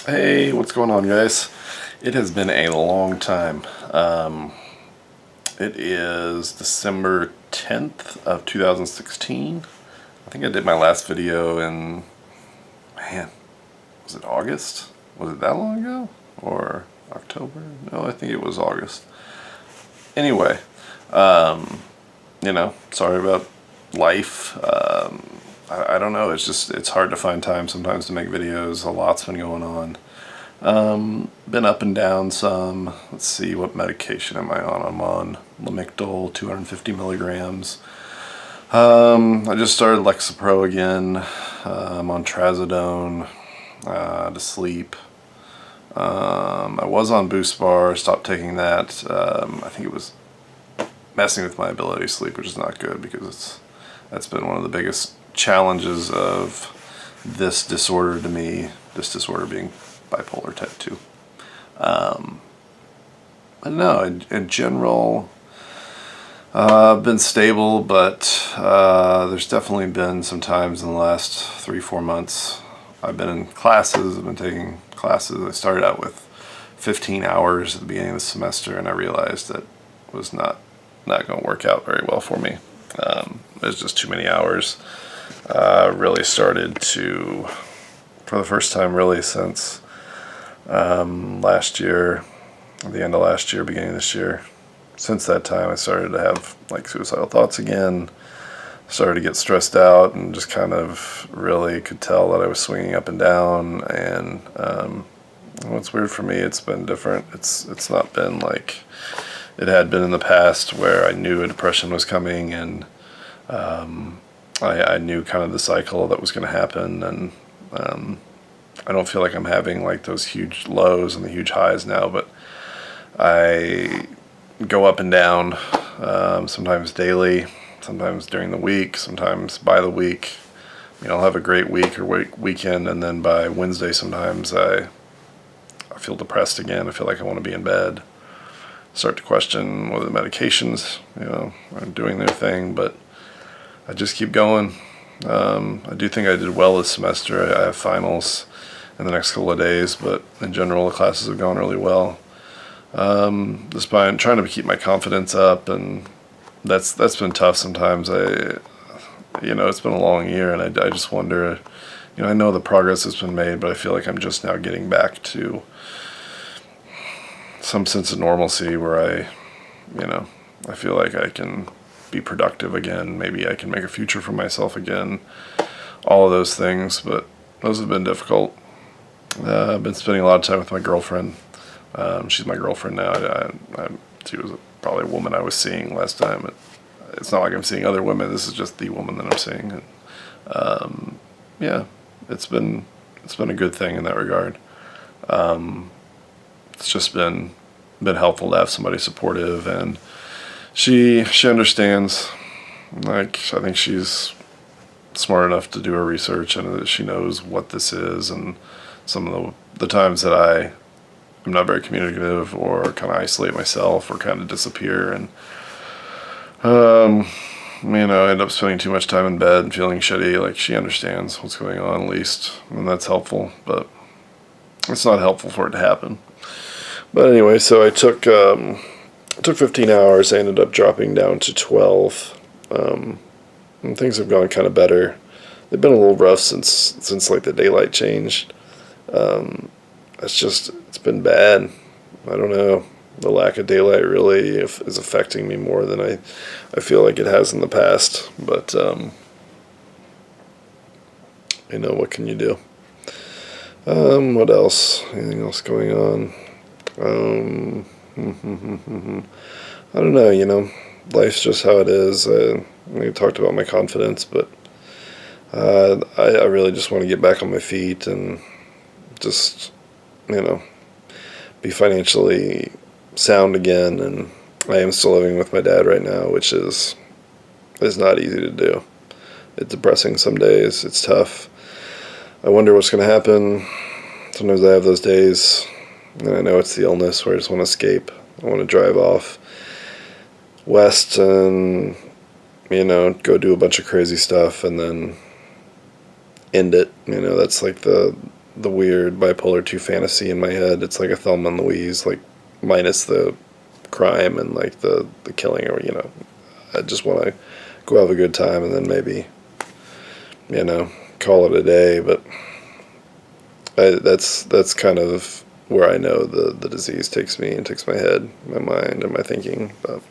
Hey, what's going on, guys? It has been a long time. It is December 10th of 2016. I think I did my last video in, man, was it August? Was it that long ago? Or October? No, I think it was August. Anyway, sorry about life. I don't know, it's hard to find time sometimes to make videos. A lot's been going on. Been up and down some. Let's see, what medication am I on? I'm on Lamictal, 250 milligrams. I just started Lexapro again. I'm on Trazadone to sleep. I was on Boost Bar, stopped taking that. I think it was messing with my ability to sleep, which is not good because that's been one of the biggest challenges of this disorder to me, this disorder being bipolar type 2. But no, in general, I've been stable, but there's definitely been some times in the last 3-4 months I've been in classes, I've been taking classes. I started out with 15 hours at the beginning of the semester, and I realized that was not going to work out very well for me. It was just too many hours. Really started to, for the first time really since last year, at the end of last year, beginning of this year, since that time I started to have like suicidal thoughts again, started to get stressed out, and just kind of really could tell that I was swinging up and down. And what's weird for me, it's been different. It's not been like it had been in the past where I knew a depression was coming, and I knew kind of the cycle that was going to happen. And I don't feel like I'm having like those huge lows and the huge highs now, but I go up and down, sometimes daily, sometimes during the week, sometimes by the week. I'll have a great week or weekend, and then by Wednesday sometimes I feel depressed again. I feel like I want to be in bed. Start to question whether the medications, are doing their thing, but I just keep going. I do think I did well this semester. I have finals in the next couple of days, but in general the classes have gone really well. Just by trying to keep my confidence up, and that's been tough sometimes. It's been a long year, and I just wonder, I know the progress has been made, but I feel like I'm just now getting back to some sense of normalcy where I feel like I can be productive again. Maybe I can make a future for myself again. All of those things, but those have been difficult. I've been spending a lot of time with my girlfriend. She's my girlfriend now. She was probably a woman I was seeing last time. But it's not like I'm seeing other women. This is just the woman that I'm seeing. And, yeah, it's been a good thing in that regard. It's just been helpful to have somebody supportive, and she understands. Like, I think she's smart enough to do her research, and that she knows what this is, and some of the times that I'm not very communicative or kind of isolate myself or kind of disappear, and I end up spending too much time in bed and feeling shitty. Like, she understands what's going on at least, and that's helpful, but it's not helpful for it to happen. But anyway, so I took 15 hours. I ended up dropping down to 12. And things have gone kind of better. They've been a little rough since like the daylight changed. It's been bad. I don't know. The lack of daylight really is affecting me more than I feel like it has in the past. But, what can you do? What else? Anything else going on? I don't know, life's just how it is. We talked about my confidence, but I really just want to get back on my feet and just, be financially sound again. And I am still living with my dad right now, which is not easy to do. It's depressing some days. It's tough. I wonder what's going to happen. Sometimes I have those days, and I know it's the illness where I just want to escape. I want to drive off west and, go do a bunch of crazy stuff and then end it. That's like the the weird bipolar 2 fantasy in my head. It's like a Thelma and Louise, like minus the crime and like the killing, or I just want to go have a good time and then maybe call it a day. But that's kind of where I know the disease takes me and takes my head, my mind, and my thinking. But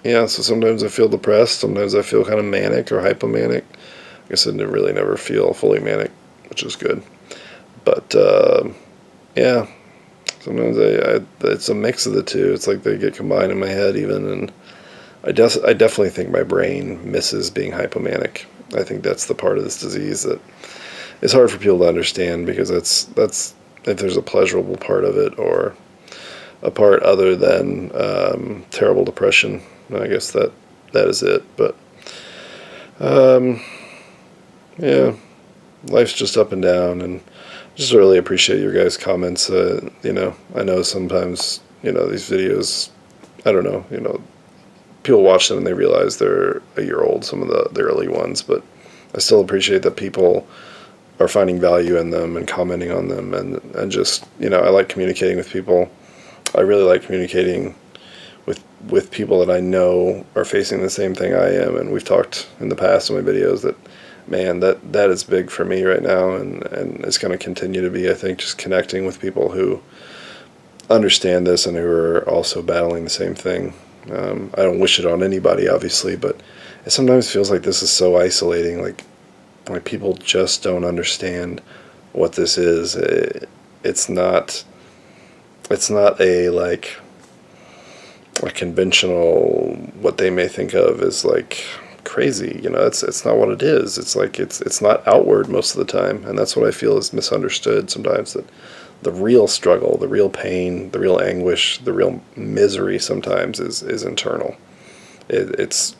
yeah, so sometimes I feel depressed, sometimes I feel kind of manic or hypomanic. I guess I really never feel fully manic, which is good. But yeah, sometimes it's a mix of the two. It's like they get combined in my head even, and I definitely think my brain misses being hypomanic. I think that's the part of this disease that is hard for people to understand, because that's if there's a pleasurable part of it or a part other than terrible depression, I guess that is it. But yeah, life's just up and down, and just really appreciate your guys' comments. I know sometimes these videos, I don't know, people watch them and they realize they're a year old, some of the early ones, but I still appreciate that people are finding value in them and commenting on them, and just I like communicating with people. I really like communicating with people that I know are facing the same thing I am, and we've talked in the past in my videos that, man, that is big for me right now, and it's going to continue to be, I think, just connecting with people who understand this and who are also battling the same thing. I don't wish it on anybody, obviously, but it sometimes feels like this is so isolating, like people just don't understand what this is. It's not a like a conventional, what they may think of as like crazy, it's not what it is. It's like it's not outward most of the time, and that's what I feel is misunderstood sometimes, that the real struggle, the real pain, the real anguish, the real misery sometimes is internal. It's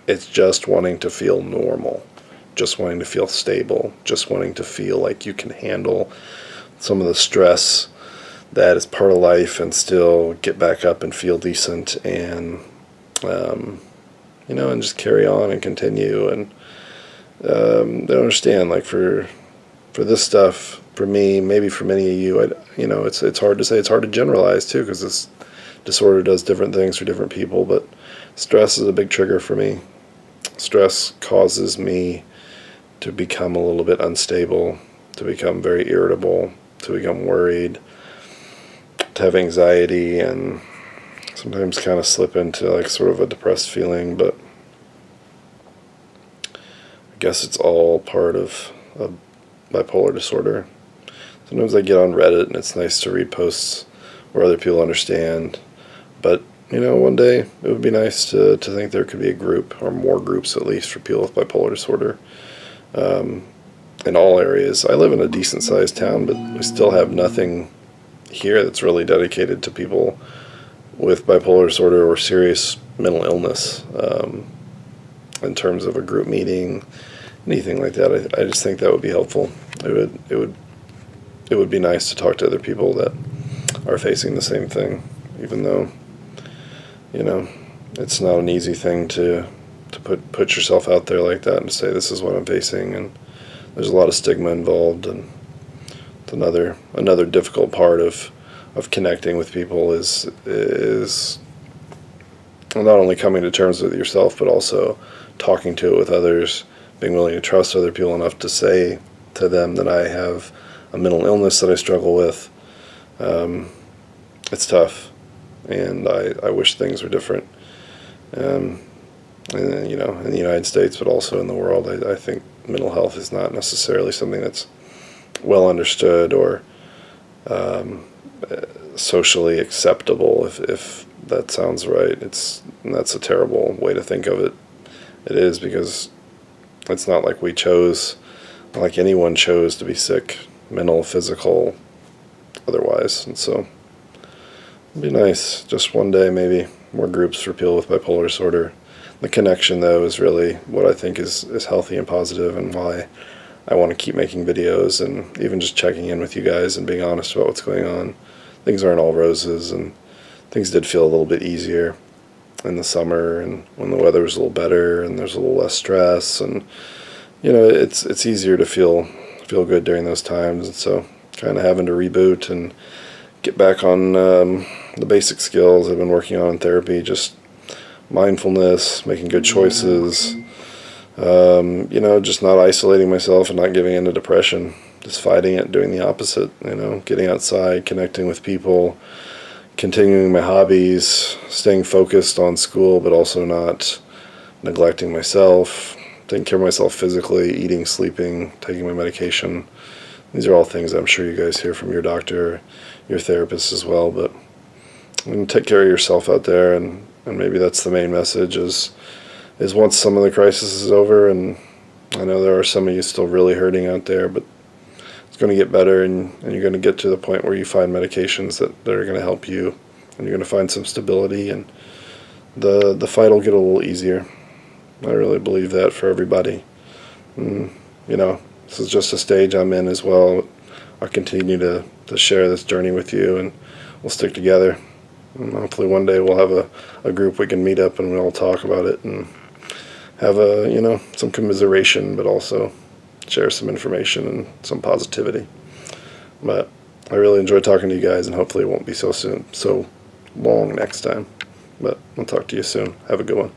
just wanting to feel normal, just wanting to feel stable, just wanting to feel like you can handle some of the stress that is part of life and still get back up and feel decent, and and just carry on and continue. And they don't understand, like for this stuff, for me, maybe for many of you, it's hard to say, it's hard to generalize too, because this disorder does different things for different people. But stress is a big trigger for me. Stress causes me to become a little bit unstable, to become very irritable, to become worried, to have anxiety, and sometimes kind of slip into like sort of a depressed feeling. But I guess it's all part of bipolar disorder. Sometimes I get on Reddit and it's nice to read posts where other people understand, but one day it would be nice to think there could be a group, or more groups at least, for people with bipolar disorder in all areas. I live in a decent sized town, but we still have nothing here that's really dedicated to people with bipolar disorder or serious mental illness, in terms of a group meeting, anything like that. I just think that would be helpful. It would be nice to talk to other people that are facing the same thing, even though it's not an easy thing to put yourself out there like that and to say, this is what I'm facing, and there's a lot of stigma involved, and it's another difficult part of connecting with people is not only coming to terms with yourself, but also talking to it with others, being willing to trust other people enough to say to them that I have a mental illness that I struggle with. It's tough, and I wish things were different. In the United States, but also in the world, I think mental health is not necessarily something that's well understood or socially acceptable, if that sounds right. That's a terrible way to think of it. It is, because it's not like like anyone chose to be sick, mental, physical, otherwise. And so it'd be nice, just one day maybe, more groups for people with bipolar disorder. The connection, though, is really what I think is healthy and positive, and why I want to keep making videos and even just checking in with you guys and being honest about what's going on. Things aren't all roses, and things did feel a little bit easier in the summer, and when the weather was a little better and there's a little less stress, and you know, it's easier to feel good during those times, and so kind of having to reboot and get back on the basic skills I've been working on in therapy, just mindfulness, making good choices, you know, just not isolating myself and not giving into depression, just fighting it, doing the opposite, you know, getting outside, connecting with people, continuing my hobbies, staying focused on school, but also not neglecting myself, taking care of myself physically, eating, sleeping, taking my medication. These are all things I'm sure you guys hear from your doctor, your therapist as well, but take care of yourself out there, and maybe that's the main message is once some of the crisis is over, and I know there are some of you still really hurting out there, but it's going to get better, and you're going to get to the point where you find medications that are going to help you, and you're going to find some stability, and the fight will get a little easier. I really believe that for everybody. And, you know, this is just a stage I'm in as well. I'll continue to share this journey with you, and we'll stick together. And hopefully one day we'll have a group we can meet up and we'll all talk about it and have you know, some commiseration, but also share some information and some positivity. But I really enjoyed talking to you guys, and hopefully it won't be so long next time. But I'll talk to you soon. Have a good one.